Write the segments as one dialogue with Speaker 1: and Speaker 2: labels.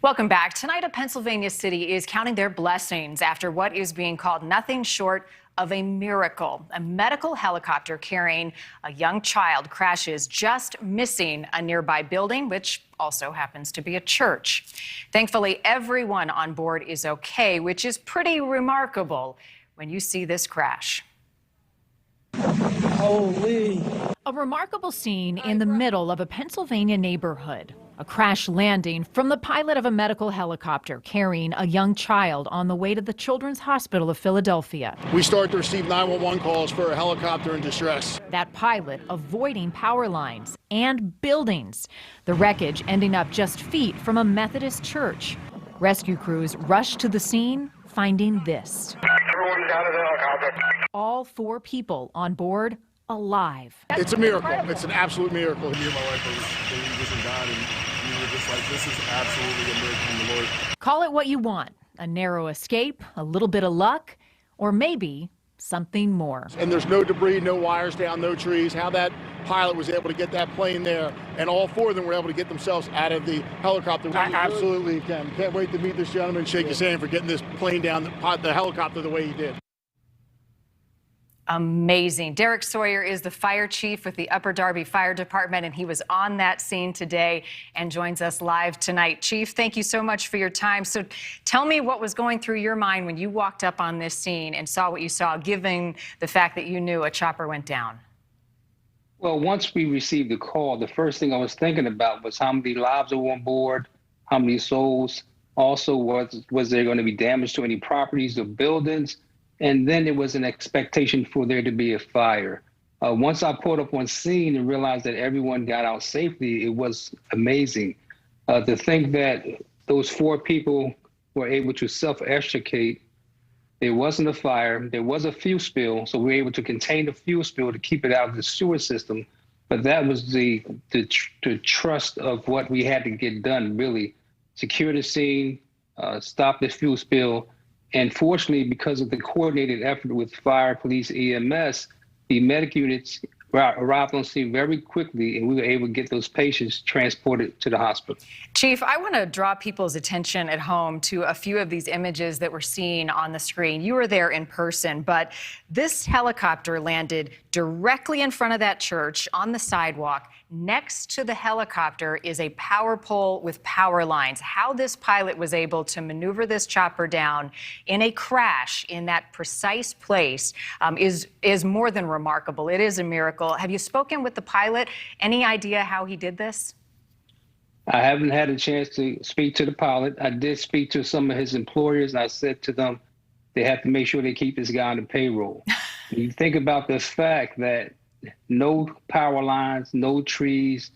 Speaker 1: Welcome back. Tonight, a Pennsylvania city is counting their blessings after what is being called nothing short of a miracle. A medical helicopter carrying a young child crashes, just missing a nearby building, which also happens to be a church. Thankfully, everyone on board is okay, which is pretty remarkable when you see this crash.
Speaker 2: Holy.
Speaker 3: A remarkable scene in the middle of a Pennsylvania neighborhood. A crash landing from the pilot of a medical helicopter carrying a young child on the way to the Children's Hospital of Philadelphia.
Speaker 4: We start to receive 911 calls for a helicopter in distress.
Speaker 3: That pilot avoiding power lines and buildings. The wreckage ending up just feet from a Methodist church. Rescue crews rushed to the scene, finding this.
Speaker 5: Everyone out of the helicopter.
Speaker 3: All 4 people on board alive.
Speaker 4: It's a miracle. It's an absolute miracle.
Speaker 6: Me and my wife believe this in God, and we were just like, this is absolutely a miracle from the Lord.
Speaker 3: Call it what you want, a narrow escape, a little bit of luck, or maybe something more.
Speaker 4: And there's no debris, no wires down, no trees. How that pilot was able to get that plane there, and all 4 of them were able to get themselves out of the helicopter. I absolutely can't wait to meet this gentleman and shake his hand for getting this plane down, the helicopter the way he did.
Speaker 1: Amazing. Derek Sawyer is the fire chief with the Upper Darby Fire Department, and he was on that scene today and joins us live tonight. Chief, thank you so much for your time. So tell me what was going through your mind when you walked up on this scene and saw what you saw, given the fact that you knew a chopper went down.
Speaker 7: Well, once we received the call, the first thing I was thinking about was how many lives were on board, how many souls. Also, was there going to be damage to any properties or buildings? And then there was an expectation for there to be a fire. Once I pulled up on scene and realized that everyone got out safely, it was amazing. To think that those 4 people were able to self-extricate, there wasn't a fire, there was a fuel spill, so we were able to contain the fuel spill to keep it out of the sewer system. But that was the trust of what we had to get done, really. Secure the scene, stop the fuel spill. And fortunately, because of the coordinated effort with fire, police, EMS, the medic units arrived on scene very quickly, and we were able to get those patients transported to the hospital.
Speaker 1: Chief, I want to draw people's attention at home to a few of these images that we're seeing on the screen. You were there in person, but this helicopter landed directly in front of that church on the sidewalk. Next to the helicopter is a power pole with power lines. How this pilot was able to maneuver this chopper down in a crash in that precise place is more than remarkable. It is a miracle. Have you spoken with the pilot? Any idea how he did this?
Speaker 7: I haven't had a chance to speak to the pilot. I did speak to some of his employers, and I said to them, they have to make sure they keep this guy on the payroll. You think about the fact that no power lines, no trees,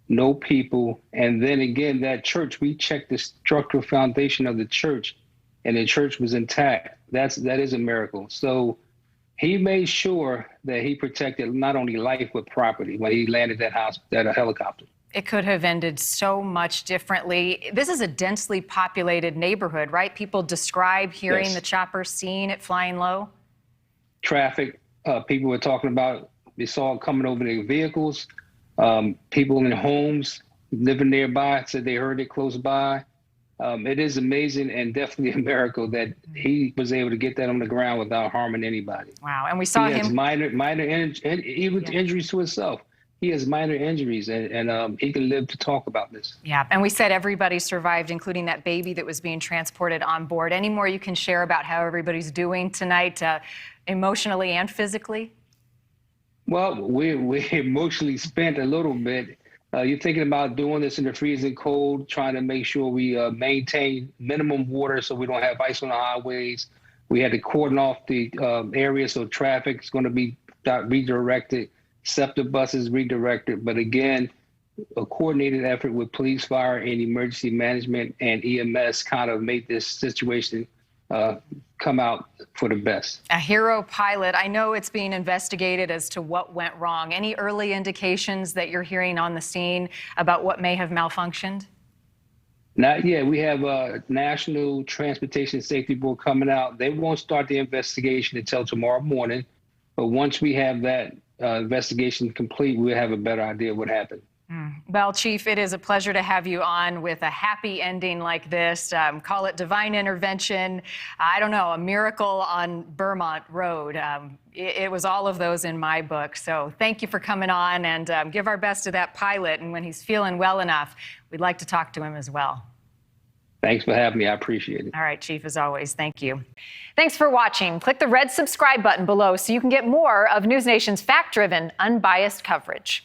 Speaker 7: no people. And then again, that church, we checked the structural foundation of the church, and the church was intact. That is a miracle. So he made sure that he protected not only life, but property when he landed that helicopter.
Speaker 1: It could have ended so much differently. This is a densely populated neighborhood, right? People describe hearing the chopper, seeing it flying low. Traffic,
Speaker 7: people were talking about, they saw it coming over their vehicles. People in homes living nearby said they heard it close by. It is amazing and definitely a miracle that he was able to get that on the ground without harming anybody.
Speaker 1: Wow, and we saw him.
Speaker 7: Minor injuries to himself. He has minor injuries, and he can live to talk about this.
Speaker 1: Yeah, and we said everybody survived, including that baby that was being transported on board. Any more you can share about how everybody's doing tonight, emotionally and physically?
Speaker 7: Well, we're emotionally spent a little bit. You're thinking about doing this in the freezing cold, trying to make sure we maintain minimum water so we don't have ice on the highways. We had to cordon off the area so traffic is going to be redirected, SEPTA buses redirected. But again, a coordinated effort with police, fire, and emergency management and EMS kind of made this situation come out for the best.
Speaker 1: A hero pilot. I know it's being investigated as to what went wrong. Any early indications that you're hearing on the scene about what may have malfunctioned?
Speaker 7: Not yet. We have a National Transportation Safety Board coming out. They won't start the investigation until tomorrow morning. But once we have that investigation complete, we'll have a better idea of what happened.
Speaker 1: Well, Chief, it is a pleasure to have you on with a happy ending like this. Call it divine intervention. I don't know, a miracle on Bernhardt Road. It was all of those in my book. So thank you for coming on, and give our best to that pilot. And when he's feeling well enough, we'd like to talk to him as well.
Speaker 7: Thanks for having me. I appreciate it.
Speaker 1: All right, Chief, as always, thank you. Thanks for watching. Click the red subscribe button below so you can get more of NewsNation's fact-driven, unbiased coverage.